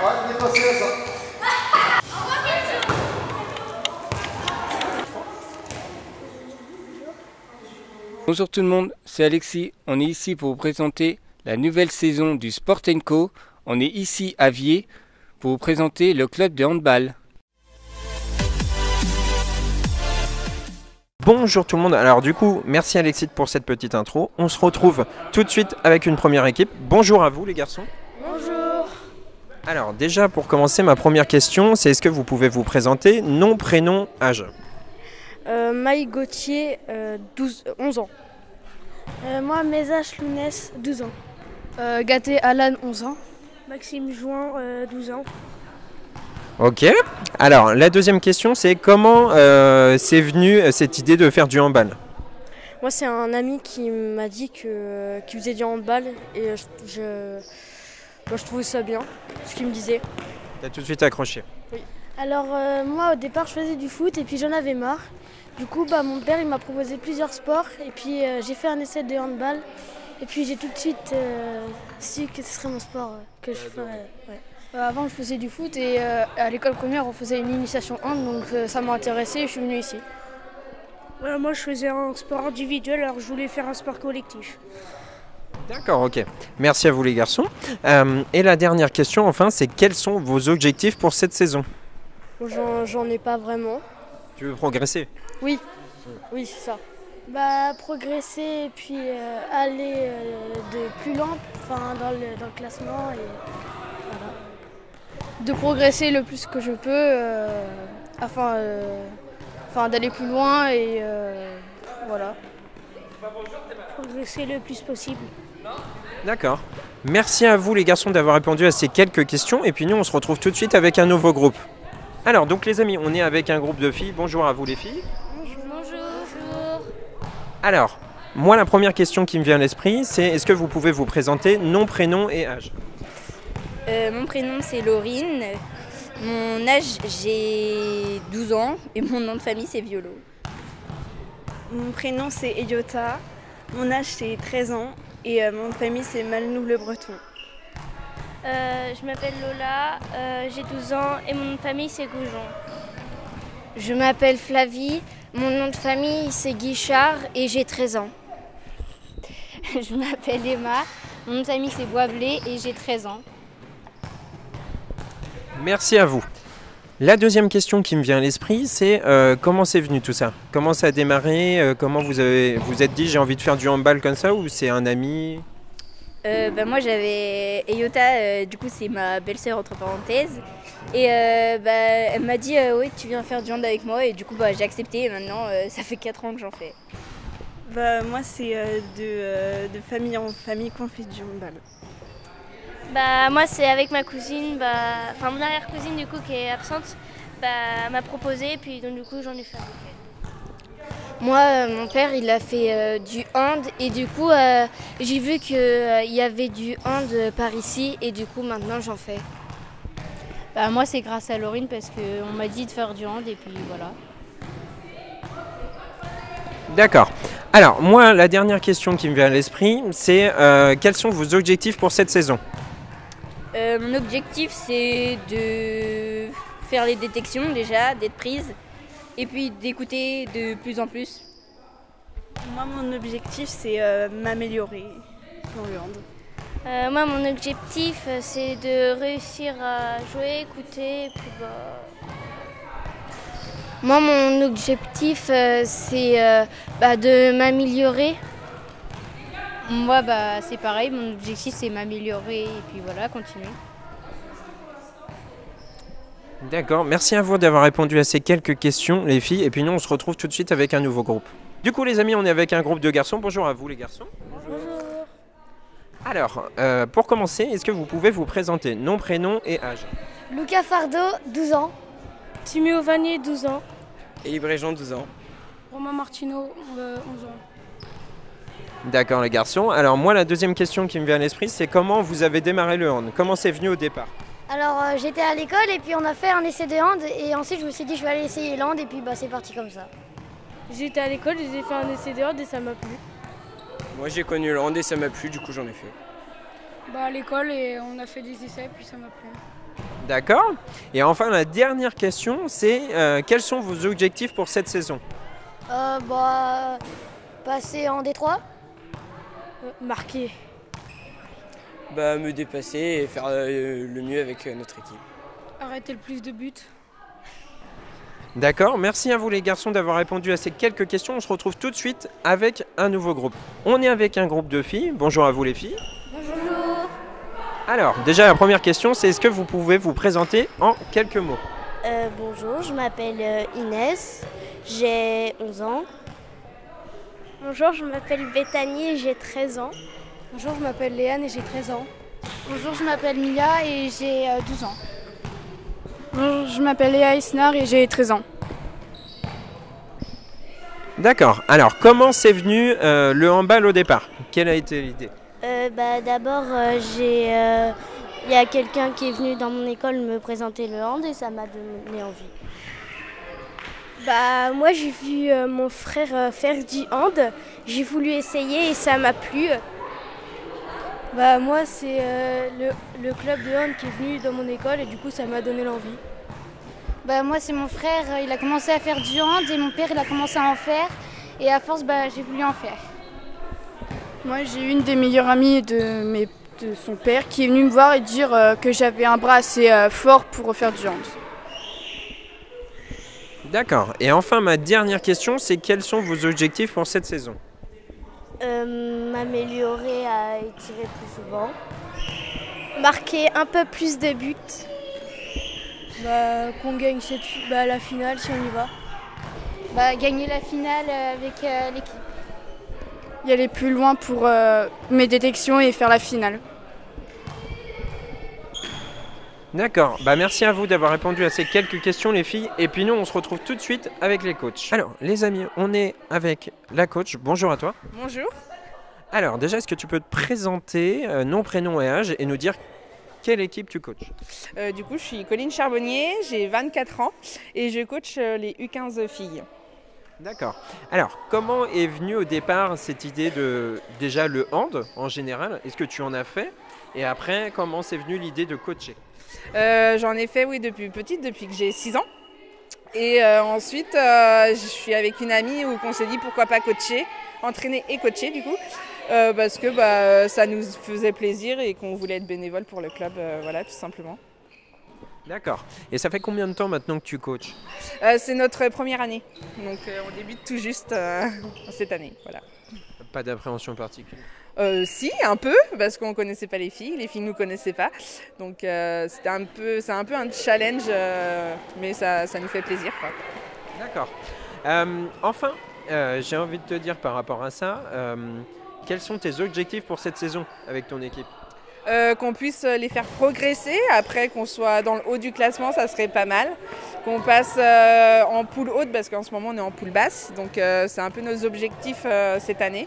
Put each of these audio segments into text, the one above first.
Ah, il est passé à ça. Bonjour tout le monde, c'est Alexis. On est ici pour vous présenter la nouvelle saison du Sport & Co. On est ici à Vier pour vous présenter le club de handball. Bonjour tout le monde, alors du coup, merci Alexis pour cette petite intro. On se retrouve tout de suite avec une première équipe. Bonjour à vous les garçons. Bonjour. Alors déjà pour commencer, ma première question, c'est est-ce que vous pouvez vous présenter, nom, prénom, âge? Maï Gauthier, 11 ans. Moi, Mézach Lounès, 12 ans. Gaté Alan, 11 ans. Maxime Jouan, 12 ans. Ok, alors la deuxième question c'est comment c'est venu cette idée de faire du handball? Moi, c'est un ami qui m'a dit qu'il faisait du handball et moi, je trouvais ça bien, ce qu'il me disait. T'as tout de suite accroché. Oui. Alors, moi, au départ, je faisais du foot et puis j'en avais marre. Du coup, mon père il m'a proposé plusieurs sports et puis j'ai fait un essai de handball. Et puis j'ai tout de suite su que ce serait mon sport que je ferais. Ouais. Avant, je faisais du foot et à l'école première, on faisait une initiation hand, donc ça m'a intéressé et je suis venue ici. Moi, je faisais un sport individuel, alors je voulais faire un sport collectif. D'accord, ok. Merci à vous les garçons. Et la dernière question enfin, c'est quels sont vos objectifs pour cette saison? J'en ai pas vraiment. Tu veux progresser? Oui, c'est ça. Progresser et puis aller de plus loin dans le classement. Et voilà. De progresser le plus que je peux afin d'aller plus loin et voilà. Progresser le plus possible. D'accord. Merci à vous les garçons d'avoir répondu à ces quelques questions et puis nous on se retrouve tout de suite avec un nouveau groupe. Alors donc les amis, on est avec un groupe de filles. Bonjour à vous les filles. Bonjour. Alors, moi la première question qui me vient à l'esprit, c'est est-ce que vous pouvez vous présenter nom, prénom et âge? Mon prénom c'est Laurine, mon âge j'ai 12 ans et mon nom de famille c'est Violo. Mon prénom c'est Eyota, mon âge c'est 13 ans et mon nom de famille c'est Malnou-le-Breton. Je m'appelle Lola, j'ai 12 ans et mon nom de famille c'est Goujon. Je m'appelle Flavie, mon nom de famille c'est Guichard et j'ai 13 ans. Je m'appelle Emma, mon nom de famille c'est Boisblé et j'ai 13 ans. Merci à vous. La deuxième question qui me vient à l'esprit, c'est comment c'est venu tout ça? Comment ça a démarré? Comment vous êtes dit j'ai envie de faire du handball comme ça ou c'est un ami? Moi j'avais Eyota, du coup c'est ma belle-sœur entre parenthèses. Et elle m'a dit oui tu viens faire du hand avec moi et du coup j'ai accepté et maintenant ça fait 4 ans que j'en fais. Moi c'est de famille en famille qu'on fait du handball. Moi c'est avec ma cousine, mon arrière-cousine du coup qui est absente, m'a proposé et puis donc du coup j'en ai fait avec elle. Moi, mon père, il a fait du hand et du coup, j'ai vu qu'il y avait du hand par ici et du coup, maintenant, j'en fais. Moi, c'est grâce à Laurine parce qu'on m'a dit de faire du hand et puis voilà. D'accord. Alors, moi, la dernière question qui me vient à l'esprit, c'est quels sont vos objectifs pour cette saison? Mon objectif c'est de faire les détections déjà, d'être prise. Et puis d'écouter de plus en plus. Moi, mon objectif, c'est m'améliorer dans le hand. Moi, mon objectif, c'est de réussir à jouer, écouter. Et puis, Moi, mon objectif, c'est de m'améliorer. Moi, c'est pareil. Mon objectif, c'est m'améliorer et puis voilà, continuer. D'accord, merci à vous d'avoir répondu à ces quelques questions les filles et puis nous on se retrouve tout de suite avec un nouveau groupe. Du coup les amis, on est avec un groupe de garçons. Bonjour à vous les garçons. Bonjour. Alors, pour commencer, est-ce que vous pouvez vous présenter nom, prénom et âge? Lucas Fardeau, 12 ans. Timéo Vanier, 12 ans. Et Ibréjean, 12 ans. Romain Martineau, 11 ans. D'accord les garçons. Alors moi la deuxième question qui me vient à l'esprit, c'est comment vous avez démarré le hand? Comment c'est venu au départ? Alors j'étais à l'école et puis on a fait un essai de hand et ensuite je me suis dit je vais aller essayer le hand et puis c'est parti comme ça. J'étais à l'école et j'ai fait un essai de hand et ça m'a plu. Moi j'ai connu le hand et ça m'a plu, du coup j'en ai fait. À l'école et on a fait des essais puis ça m'a plu. D'accord. Et enfin, la dernière question, c'est quels sont vos objectifs pour cette saison? Passer en D3. Marquer. Me dépasser et faire le mieux avec notre équipe. Arrêter le plus de buts. D'accord, merci à vous les garçons d'avoir répondu à ces quelques questions. On se retrouve tout de suite avec un nouveau groupe. On est avec un groupe de filles. Bonjour à vous les filles. Bonjour. Alors, déjà la première question, c'est est-ce que vous pouvez vous présenter en quelques mots? Bonjour, je m'appelle Inès, j'ai 11 ans. Bonjour, je m'appelle Bethany et j'ai 13 ans. Bonjour, je m'appelle Léane et j'ai 13 ans. Bonjour, je m'appelle Mia et j'ai 12 ans. Bonjour, je m'appelle Léa Isnar et j'ai 13 ans. D'accord, alors comment c'est venu le handball au départ? Quelle a été l'idée? D'abord, il y a quelqu'un qui est venu dans mon école me présenter le hand et ça m'a donné envie. Moi j'ai vu mon frère faire du hand, j'ai voulu essayer et ça m'a plu. Moi c'est le club de hand qui est venu dans mon école et du coup ça m'a donné l'envie. Moi c'est mon frère, il a commencé à faire du hand et mon père il a commencé à en faire et à force j'ai voulu en faire. Moi j'ai une des meilleures amies de son père qui est venue me voir et dire que j'avais un bras assez fort pour faire du hand. D'accord. Et enfin, ma dernière question, c'est quels sont vos objectifs pour cette saison? M'améliorer à tirer plus souvent. Marquer un peu plus de buts. Qu'on gagne la finale si on y va. Gagner la finale avec l'équipe. Y aller plus loin pour mes détections et faire la finale. D'accord, merci à vous d'avoir répondu à ces quelques questions les filles. Et puis nous, on se retrouve tout de suite avec les coachs. Alors les amis, on est avec la coach. Bonjour à toi. Bonjour. Alors déjà, est-ce que tu peux te présenter, nom, prénom et âge et nous dire quelle équipe tu coaches? Du coup, je suis Colline Charbonnier, j'ai 24 ans et je coach les U15 filles. D'accord. Alors, comment est venue au départ cette idée de déjà le hand en général? Est-ce que tu en as fait? Et après, comment c'est venu l'idée de coacher? J'en ai fait, oui, depuis petite, depuis que j'ai 6 ans. Et ensuite, je suis avec une amie où on s'est dit pourquoi pas coacher, entraîner et coacher du coup, parce que ça nous faisait plaisir et qu'on voulait être bénévole pour le club, voilà, tout simplement. D'accord. Et ça fait combien de temps maintenant que tu coaches? C'est notre première année, donc on débute tout juste cette année, voilà. Pas d'appréhension particulière? Si, un peu, parce qu'on ne connaissait pas les filles ne nous connaissaient pas. Donc c'est un peu un challenge, mais ça nous fait plaisir, quoi. D'accord. Enfin, j'ai envie de te dire par rapport à ça, quels sont tes objectifs pour cette saison avec ton équipe? Qu'on puisse les faire progresser, après qu'on soit dans le haut du classement, ça serait pas mal. Qu'on passe en poule haute, parce qu'en ce moment on est en poule basse, donc c'est un peu nos objectifs cette année.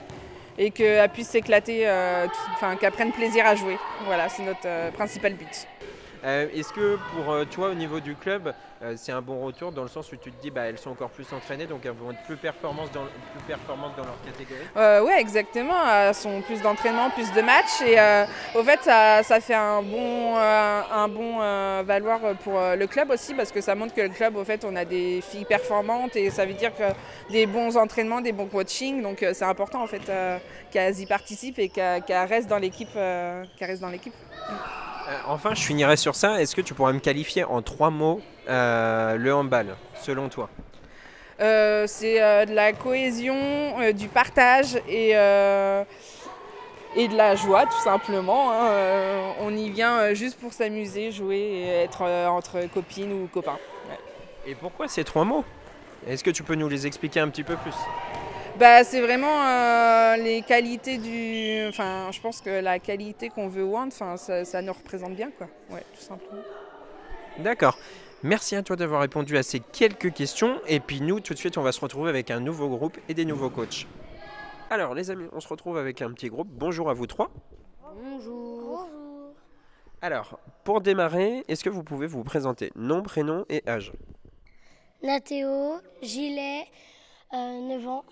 Et qu'elle puisse s'éclater, qu'elle prenne plaisir à jouer. Voilà, c'est notre principal but. Est-ce que pour toi, au niveau du club, c'est un bon retour dans le sens où tu te dis elles sont encore plus entraînées, donc elles vont être plus performantes dans leur catégorie? Oui, exactement. Elles sont plus d'entraînement, plus de matchs. Et au fait, ça fait un bon valoir pour le club aussi, parce que ça montre que le club, au fait, on a des filles performantes et ça veut dire que des bons entraînements, des bons coachings. Donc c'est important en fait qu'elles y participent et qu'elles restent dans l'équipe. Enfin, je finirai sur ça. Est-ce que tu pourrais me qualifier en 3 mots le handball, selon toi? C'est de la cohésion, du partage et de la joie, tout simplement. On y vient juste pour s'amuser, jouer et être entre copines ou copains. Ouais. Et pourquoi ces 3 mots? Est-ce que tu peux nous les expliquer un petit peu plus? C'est vraiment les qualités je pense que la qualité qu'on veut au hand, ça nous représente bien, quoi. Ouais, tout simplement. D'accord. Merci à toi d'avoir répondu à ces quelques questions. Et puis nous, tout de suite, on va se retrouver avec un nouveau groupe et des nouveaux coachs. Alors les amis, on se retrouve avec un petit groupe. Bonjour à vous 3. Bonjour. Alors, pour démarrer, est-ce que vous pouvez vous présenter nom, prénom et âge? Nathéo, Gilet, 9 ans.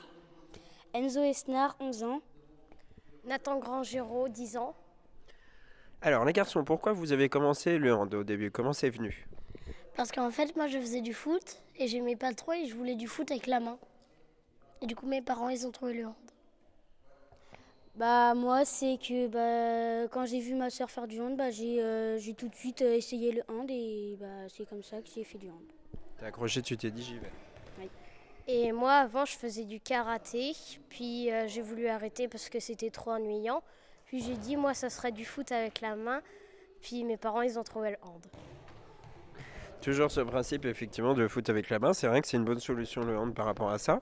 Enzo Esnar, 11 ans. Nathan Grangero, 10 ans. Alors les garçons, pourquoi vous avez commencé le hand au début? Comment c'est venu? Parce qu'en fait, moi, je faisais du foot et j'aimais pas trop et je voulais du foot avec la main. Et du coup, mes parents, ils ont trouvé le hand. Bah moi c'est que quand j'ai vu ma soeur faire du hand, j'ai tout de suite essayé le hand et c'est comme ça que j'ai fait du hand. T'as accroché, tu t'es dit j'y vais. Oui. Et moi, avant, je faisais du karaté. Puis j'ai voulu arrêter parce que c'était trop ennuyant. Puis j'ai dit, moi, ça serait du foot avec la main. Puis mes parents, ils ont trouvé le hand. Toujours ce principe effectivement de foot avec la main, c'est vrai que c'est une bonne solution le hand par rapport à ça.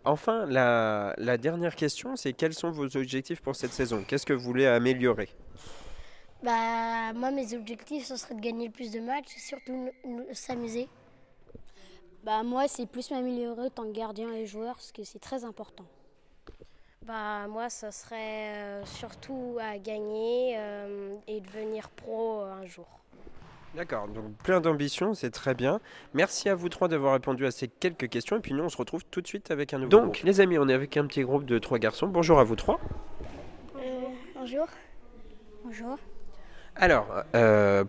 Enfin, la dernière question, c'est quels sont vos objectifs pour cette saison? Qu'est-ce que vous voulez améliorer? Moi, mes objectifs, ce serait de gagner le plus de matchs et surtout s'amuser. Moi c'est plus m'améliorer en tant que gardien et joueur parce que c'est très important. Moi, ça serait surtout à gagner et devenir pro un jour. D'accord, donc plein d'ambition, c'est très bien. Merci à vous trois d'avoir répondu à ces quelques questions. Et puis nous, on se retrouve tout de suite avec un nouveau groupe. Donc, les amis, on est avec un petit groupe de 3 garçons. Bonjour à vous 3. Bonjour. Bonjour. Alors,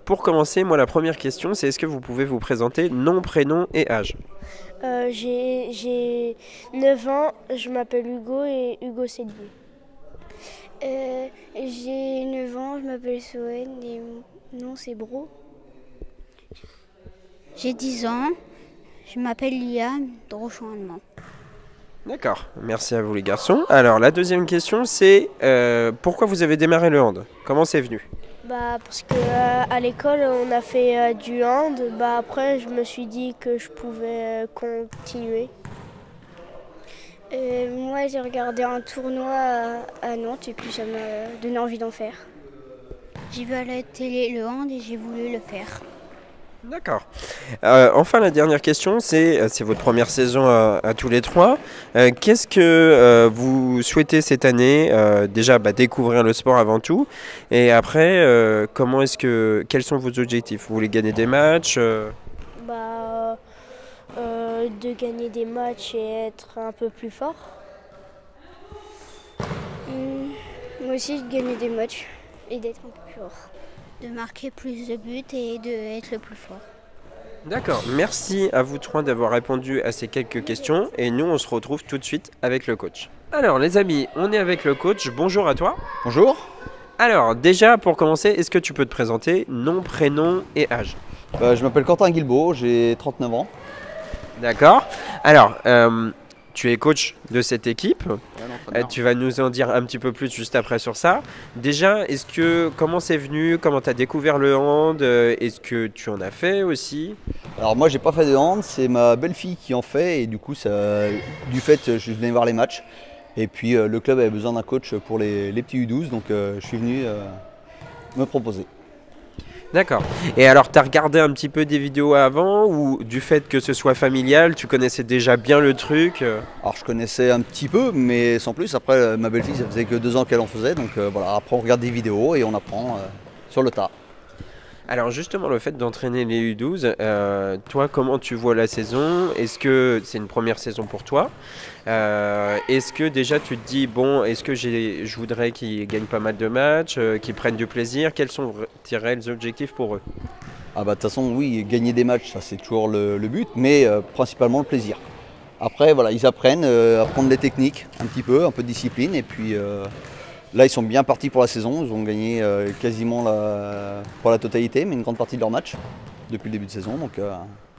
pour commencer, moi, la première question, c'est est-ce que vous pouvez vous présenter nom, prénom et âge? J'ai 9 ans, je m'appelle Hugo et Hugo Sédier. J'ai 9 ans, je m'appelle Soen et mon nom c'est Bro. J'ai 10 ans, je m'appelle Liam Drochon-Allemand. D'accord, merci à vous les garçons. Alors la deuxième question c'est pourquoi vous avez démarré le hand? Comment c'est venu? Parce que à l'école on a fait du hand, après je me suis dit que je pouvais continuer. Moi j'ai regardé un tournoi à Nantes et puis ça m'a donné envie d'en faire. J'ai vu à la télé le hand et j'ai voulu le faire. D'accord. Enfin, la dernière question, c'est votre première saison à tous les trois. Qu'est-ce que vous souhaitez cette année? Déjà, découvrir le sport avant tout. Et après, quels sont vos objectifs? Vous voulez gagner des matchs? De gagner des matchs et être un peu plus fort. Moi aussi, de gagner des matchs et d'être un peu plus fort. De marquer plus de buts et d'être le plus fort. D'accord, merci à vous trois d'avoir répondu à ces quelques questions et nous on se retrouve tout de suite avec le coach. Alors les amis, on est avec le coach, bonjour à toi. Bonjour. Alors déjà pour commencer, est-ce que tu peux te présenter nom, prénom et âge? Je m'appelle Quentin Guilbeault, j'ai 39 ans. D'accord, alors tu es coach de cette équipe, tu vas nous en dire un petit peu plus juste après sur ça. Déjà, comment c'est venu, comment tu as découvert le hand, est-ce que tu en as fait aussi? Alors moi j'ai pas fait de hand, c'est ma belle-fille qui en fait et du coup du fait je venais voir les matchs et puis le club avait besoin d'un coach pour les petits U12 donc je suis venu me proposer. D'accord. Et alors, tu as regardé un petit peu des vidéos avant ou du fait que ce soit familial, tu connaissais déjà bien le truc? Alors, je connaissais un petit peu, mais sans plus. Après, ma belle-fille, ça faisait que 2 ans qu'elle en faisait. Donc voilà, après, on regarde des vidéos et on apprend sur le tas. Alors justement, le fait d'entraîner les U12, toi, comment tu vois la saison? Est-ce que c'est une première saison pour toi? Est-ce que déjà tu te dis, est-ce que je voudrais qu'ils gagnent pas mal de matchs, qu'ils prennent du plaisir? Quels sont tes réels objectifs pour eux? De toute façon, oui, gagner des matchs, ça c'est toujours le but, mais principalement le plaisir. Après, voilà, ils apprennent à prendre des techniques un peu de discipline, et puis là, ils sont bien partis pour la saison. Ils ont gagné quasiment pour la totalité, mais une grande partie de leur match depuis le début de saison. Donc,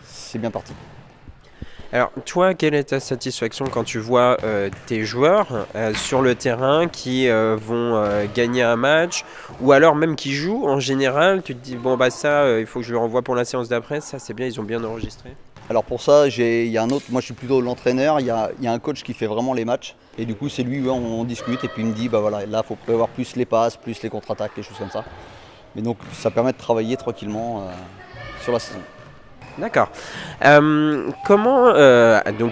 c'est bien parti. Alors, toi, quelle est ta satisfaction quand tu vois tes joueurs sur le terrain qui vont gagner un match ou alors même qui jouent en général? Tu te dis, il faut que je le renvoie pour la séance d'après. Ça, c'est bien, ils ont bien enregistré. Alors pour ça, il y a un autre, moi je suis plutôt l'entraîneur, il y a un coach qui fait vraiment les matchs et du coup c'est lui, on discute et puis il me dit là il faut prévoir plus les passes, plus les contre-attaques, les choses comme ça. Mais donc ça permet de travailler tranquillement sur la saison. D'accord. Donc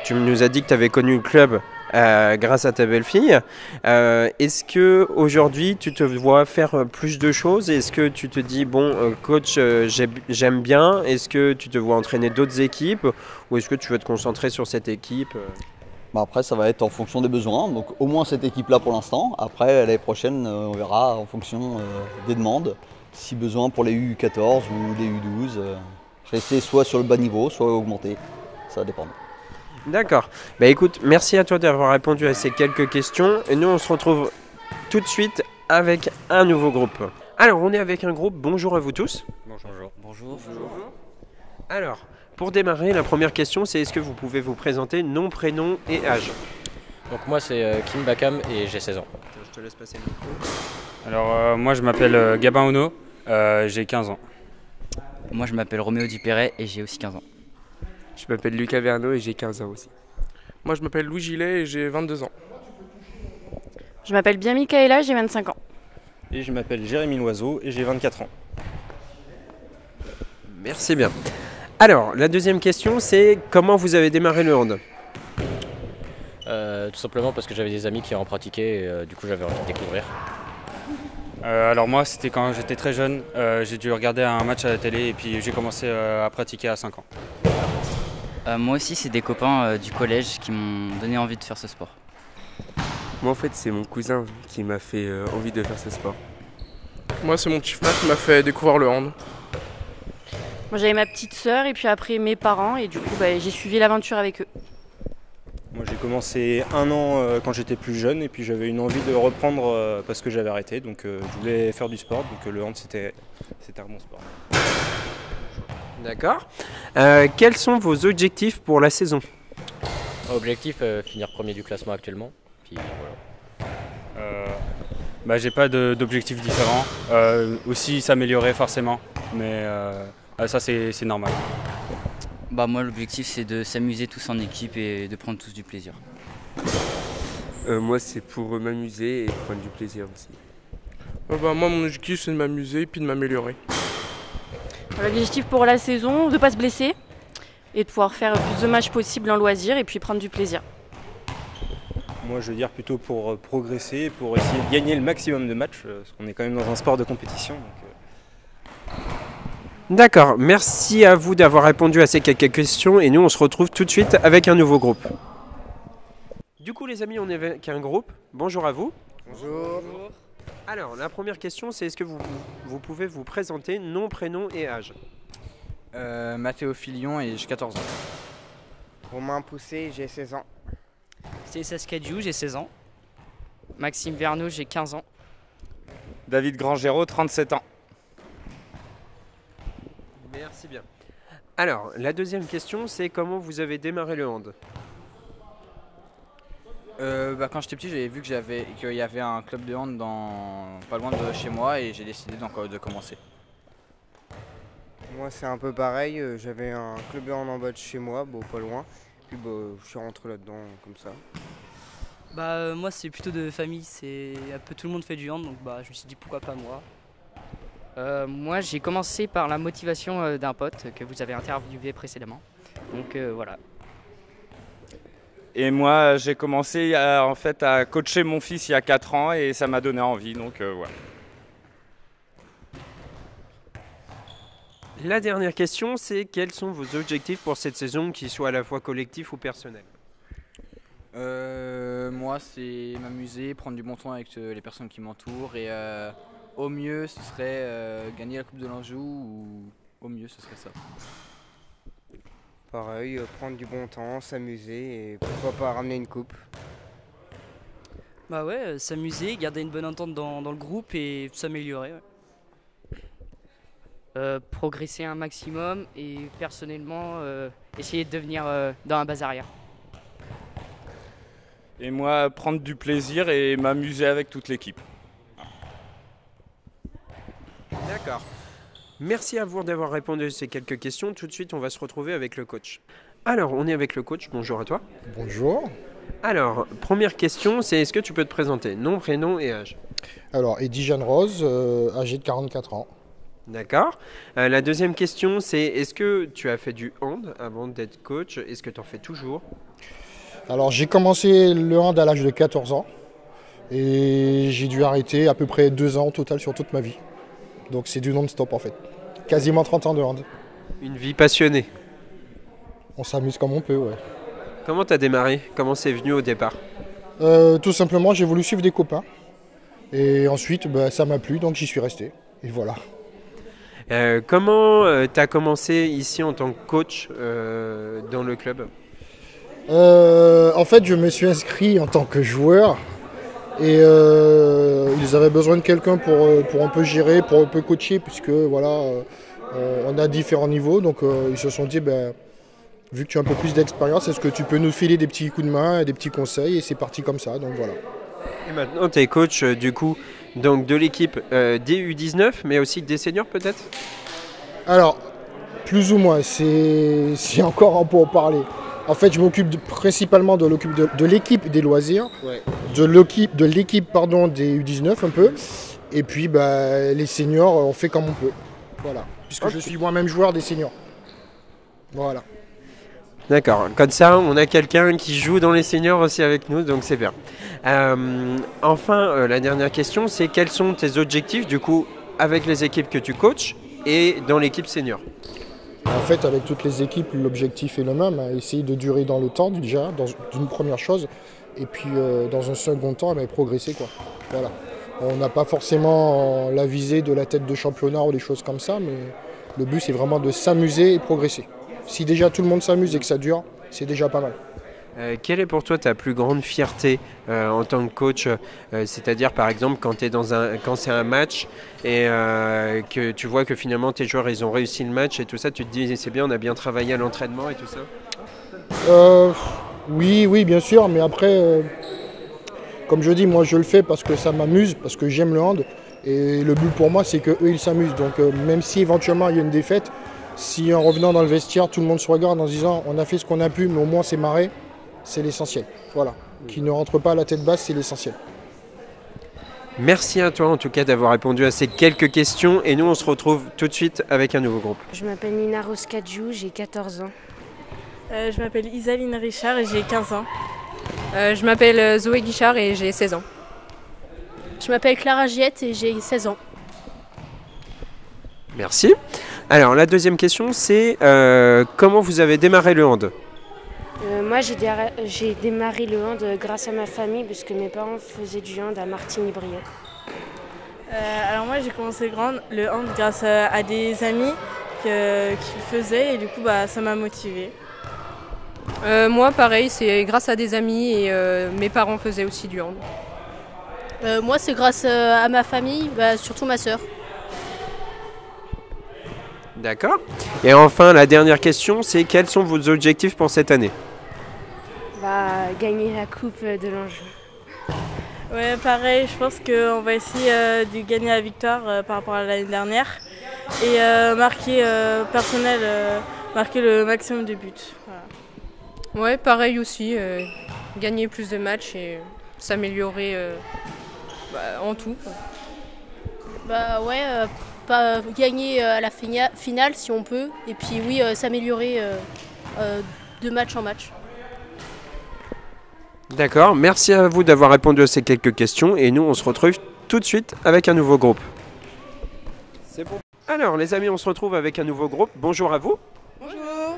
tu nous as dit que tu avais connu le club grâce à ta belle-fille. Est-ce que aujourd'hui tu te vois faire plus de choses? Est-ce que tu te dis coach, j'aime bien? Est-ce que tu te vois entraîner d'autres équipes ou est-ce que tu veux te concentrer sur cette équipe? Bah après, ça va être en fonction des besoins. Donc au moins cette équipe-là pour l'instant. Après, l'année prochaine, on verra en fonction des demandes. Si besoin pour les U14 ou les U12, rester soit sur le bas niveau, soit augmenter. Ça va dépendre. D'accord. Bah écoute, merci à toi d'avoir répondu à ces quelques questions. Et nous, on se retrouve tout de suite avec un nouveau groupe. Alors, on est avec un groupe. Bonjour à vous tous. Bonjour. Bonjour. Alors, pour démarrer, la première question, c'est est-ce que vous pouvez vous présenter nom, prénom et âge? Donc moi, c'est Kim Bakam et j'ai 16 ans. Je te laisse passer le micro. Alors, moi, je m'appelle Gabin Ono, j'ai 15 ans. Moi, je m'appelle Roméo Dupéret et j'ai aussi 15 ans. Je m'appelle Lucas Verneau et j'ai 15 ans aussi. Moi, je m'appelle Louis Gillet et j'ai 22 ans. Je m'appelle bien Michaela, j'ai 25 ans. Et je m'appelle Jérémy Loiseau et j'ai 24 ans. Merci bien. Alors, la deuxième question, c'est comment vous avez démarré le hand? Tout simplement parce que j'avais des amis qui en pratiquaient et du coup j'avais envie de découvrir. Alors moi, c'était quand j'étais très jeune. J'ai dû regarder un match à la télé et puis j'ai commencé à pratiquer à 5 ans. Moi aussi, c'est des copains du collège qui m'ont donné envie de faire ce sport. Moi en fait, c'est mon cousin qui m'a fait envie de faire ce sport. Moi, c'est mon petit frère qui m'a fait découvrir le hand. Moi, j'avais ma petite sœur et puis après mes parents et du coup, j'ai suivi l'aventure avec eux. Moi, j'ai commencé 1 an quand j'étais plus jeune et puis j'avais une envie de reprendre parce que j'avais arrêté. Donc je voulais faire du sport, donc le hand c'était un bon sport. D'accord. Quels sont vos objectifs pour la saison? Objectif, finir premier du classement actuellement. Puis voilà. J'ai pas d'objectifs différents. Aussi s'améliorer forcément, mais ça c'est normal. Moi, l'objectif, c'est de s'amuser tous en équipe et de prendre tous du plaisir. Moi, c'est pour m'amuser et prendre du plaisir aussi. Moi, mon objectif, c'est de m'amuser et puis de m'améliorer. L'objectif pour la saison, de ne pas se blesser et de pouvoir faire le plus de matchs possible en loisir et puis prendre du plaisir. Moi, je veux dire plutôt pour progresser, pour essayer de gagner le maximum de matchs, parce qu'on est quand même dans un sport de compétition. D'accord, merci à vous d'avoir répondu à ces quelques questions et nous on se retrouve tout de suite avec un nouveau groupe. Du coup les amis, on est avec un groupe. Bonjour à vous. Bonjour. Alors la première question c'est est-ce que vous pouvez vous présenter nom, prénom et âge? Mathéo Filion et j'ai 14 ans. Romain Poussé, j'ai 16 ans. Stanislas Cadiou, j'ai 16 ans. Maxime Verneau, j'ai 15 ans. David Grangero, 37 ans. Merci bien. Alors, la deuxième question, c'est comment vous avez démarré le hand? Quand j'étais petit, j'avais vu qu'il y avait un club de hand pas loin de chez moi et j'ai décidé de commencer. Moi, c'est un peu pareil. J'avais un club de hand en bas de chez moi, pas loin. Puis je suis rentré là-dedans comme ça. Moi, c'est plutôt de famille. Un peu tout le monde fait du hand, donc je me suis dit pourquoi pas moi. Moi, j'ai commencé par la motivation d'un pote que vous avez interviewé précédemment. Donc voilà. Et moi, j'ai commencé à coacher mon fils il y a 4 ans et ça m'a donné envie, donc voilà. La dernière question, c'est quels sont vos objectifs pour cette saison, qu'ils soient à la fois collectifs ou personnels? Moi, c'est m'amuser, prendre du bon temps avec les personnes qui m'entourent et au mieux, ce serait gagner la Coupe de l'Anjou ou au mieux, ce serait ça. Pareil, prendre du bon temps, s'amuser et pourquoi pas ramener une coupe. S'amuser, garder une bonne entente dans le groupe et s'améliorer. Progresser un maximum et personnellement essayer de devenir dans un bas arrière. Et moi, prendre du plaisir et m'amuser avec toute l'équipe. D'accord. Merci à vous d'avoir répondu à ces quelques questions. Tout de suite, on va se retrouver avec le coach. Alors, on est avec le coach. Bonjour à toi. Bonjour. Alors, première question, c'est est-ce que tu peux te présenter? Nom, prénom et âge? Alors, Eddy Jeanne Rose, âgé de 44 ans. D'accord. La deuxième question, c'est est-ce que tu as fait du hand avant d'être coach? Est-ce que tu en fais toujours? Alors, j'ai commencé le hand à l'âge de 14 ans. Et j'ai dû arrêter à peu près 2 ans au total sur toute ma vie. Donc c'est du non-stop en fait. Quasiment 30 ans de hand. Une vie passionnée. On s'amuse comme on peut, ouais. Comment tu as démarré? Comment c'est venu au départ? Tout simplement, j'ai voulu suivre des copains. Et ensuite, ça m'a plu, donc j'y suis resté. Et voilà. Comment tu as commencé ici en tant que coach dans le club? En fait, je me suis inscrit en tant que joueur. Et ils avaient besoin de quelqu'un pour un peu gérer, pour un peu coacher, puisque voilà, on a différents niveaux. Donc ils se sont dit, vu que tu as un peu plus d'expérience, est-ce que tu peux nous filer des petits coups de main, des petits conseils? Et c'est parti comme ça, donc voilà. Et maintenant, tu es coach du coup donc, de l'équipe des U19, mais aussi des seniors peut-être? Alors, plus ou moins, c'est encore un peu en parler. En fait, je m'occupe principalement de l'équipe des loisirs, ouais. de l'équipe des U19 un peu, et puis les seniors, on fait comme on peut. Voilà, puisque je suis moi-même joueur des seniors. Voilà. D'accord, comme ça on a quelqu'un qui joue dans les seniors aussi avec nous, donc c'est bien. Enfin, la dernière question, c'est quels sont tes objectifs du coup avec les équipes que tu coaches et dans l'équipe senior? En fait, avec toutes les équipes, l'objectif est le même, essayer de durer dans le temps déjà, d'une première chose, et puis dans un second temps, progresser quoi. Voilà. On n'a pas forcément la visée de la tête de championnat ou des choses comme ça, mais le but c'est vraiment de s'amuser et progresser. Si déjà tout le monde s'amuse et que ça dure, c'est déjà pas mal. Quelle est pour toi ta plus grande fierté en tant que coach? C'est-à-dire par exemple quand c'est un match et que tu vois que finalement tes joueurs ils ont réussi le match et tout ça, tu te dis c'est bien, on a bien travaillé à l'entraînement et tout ça? Oui, bien sûr, mais après, comme je dis, moi je le fais parce que ça m'amuse, parce que j'aime le hand. Et le but pour moi c'est qu'eux ils s'amusent. Donc même si éventuellement il y a une défaite, si en revenant dans le vestiaire, tout le monde se regarde en se disant on a fait ce qu'on a pu, mais au moins c'est marré, c'est l'essentiel. Voilà. Qui ne rentre pas à la tête basse, c'est l'essentiel. Merci à toi en tout cas d'avoir répondu à ces quelques questions et nous on se retrouve tout de suite avec un nouveau groupe. Je m'appelle Nina Roscadjou, j'ai 14 ans. Je m'appelle Isaline Richard et j'ai 15 ans. Je m'appelle Zoé Guichard et j'ai 16 ans. Je m'appelle Clara Giette et j'ai 16 ans. Merci. Alors la deuxième question c'est comment vous avez démarré le hand? Moi j'ai démarré le hand grâce à ma famille parce que mes parents faisaient du hand à Martigny-Briand. Alors moi j'ai commencé le hand grâce à des amis qui le faisaient et du coup ça m'a motivée. Moi pareil, c'est grâce à des amis et mes parents faisaient aussi du hand. Moi c'est grâce à ma famille, surtout ma sœur. D'accord. Et enfin, la dernière question, c'est quels sont vos objectifs pour cette année? Gagner la Coupe de l'Anjou. Ouais, pareil, je pense qu'on va essayer de gagner la victoire par rapport à l'année dernière et marquer le maximum de buts. Voilà. Ouais, pareil aussi, gagner plus de matchs et s'améliorer en tout. Gagner à la finale si on peut, et puis oui, s'améliorer de match en match. D'accord, merci à vous d'avoir répondu à ces quelques questions et nous on se retrouve tout de suite avec un nouveau groupe. C'est bon. Alors les amis, on se retrouve avec un nouveau groupe. Bonjour à vous. Bonjour.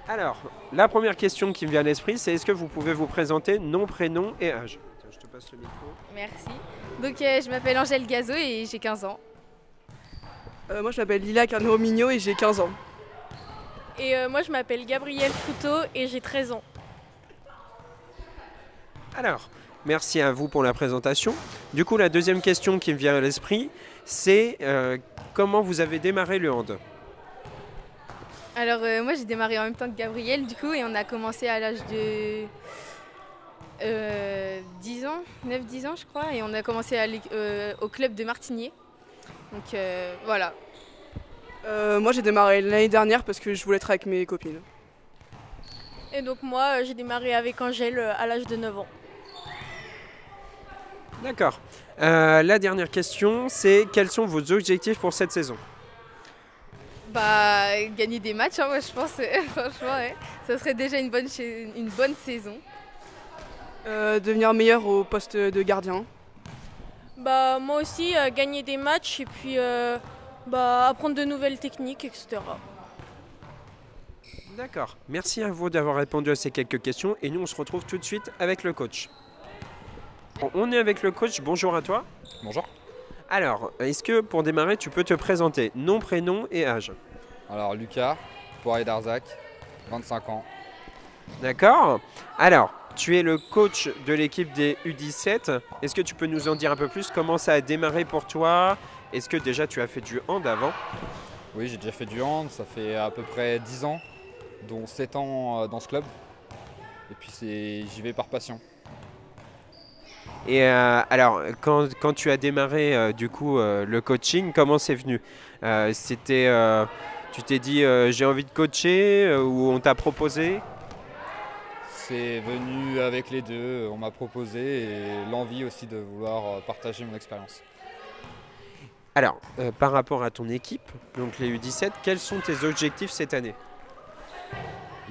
Alors, la première question qui me vient à l'esprit, c'est est-ce que vous pouvez vous présenter nom, prénom et âge? Tiens, je te passe le micro. Merci. Donc je m'appelle Angèle Gazo et j'ai 15 ans. Moi je m'appelle Lila Carnero-Mignot et j'ai 15 ans. Et moi je m'appelle Gabrielle Fouteau et j'ai 13 ans. Alors, merci à vous pour la présentation. Du coup, la deuxième question qui me vient à l'esprit, c'est comment vous avez démarré le hand? Alors moi j'ai démarré en même temps que Gabrielle du coup et on a commencé à l'âge de 10 ans, 9-10 ans je crois, et on a commencé à aller au club de Martigny. Donc voilà. Moi j'ai démarré l'année dernière parce que je voulais être avec mes copines. Et donc moi j'ai démarré avec Angèle à l'âge de 9 ans. D'accord. La dernière question, c'est quels sont vos objectifs pour cette saison? Gagner des matchs, moi je pense, franchement, ouais. Ça serait déjà une bonne saison. Devenir meilleur au poste de gardien. Moi aussi, gagner des matchs et puis apprendre de nouvelles techniques, etc. D'accord. Merci à vous d'avoir répondu à ces quelques questions et nous on se retrouve tout de suite avec le coach. Bon, on est avec le coach, bonjour à toi. Bonjour. Alors, est-ce que pour démarrer tu peux te présenter, nom, prénom et âge? Alors Lucas, Poirier d'Arzac, 25 ans. D'accord. Alors, tu es le coach de l'équipe des U17. Est-ce que tu peux nous en dire un peu plus? Comment ça a démarré pour toi? Est-ce que déjà tu as fait du hand avant? Oui, j'ai déjà fait du hand, ça fait à peu près 10 ans, dont 7 ans dans ce club. Et puis j'y vais par passion. Et alors, quand tu as démarré du coup le coaching, comment c'est venu? Tu t'es dit j'ai envie de coacher ou on t'a proposé? C'est venu avec les deux, on m'a proposé et l'envie aussi de vouloir partager mon expérience. Alors, par rapport à ton équipe, donc les U17, quels sont tes objectifs cette année?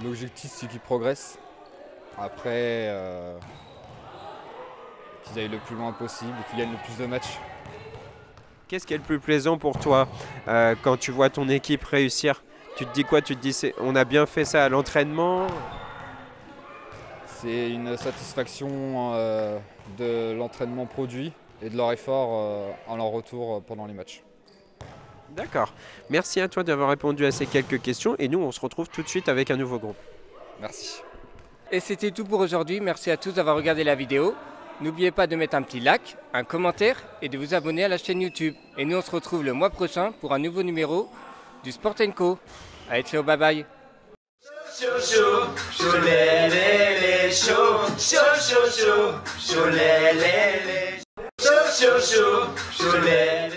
L'objectif c'est qu'ils progressent. Après, qu'ils aillent le plus loin possible et qu'ils gagnent le plus de matchs. Qu'est-ce qui est le plus plaisant pour toi quand tu vois ton équipe réussir? Tu te dis quoi? Tu te dis on a bien fait ça à l'entraînement? C'est une satisfaction de l'entraînement produit et de leur effort en leur retour pendant les matchs. D'accord. Merci à toi d'avoir répondu à ces quelques questions et nous on se retrouve tout de suite avec un nouveau groupe. Merci. Et c'était tout pour aujourd'hui. Merci à tous d'avoir regardé la vidéo. N'oubliez pas de mettre un petit like, un commentaire et de vous abonner à la chaîne YouTube. Et nous on se retrouve le mois prochain pour un nouveau numéro du Sport & Co. Allez, ciao, bye bye. Chaud, chaud, chaud, les, chaud, chaud, chaud, chaud, chaud, les, chaud, chaud, chaud, chaud, les.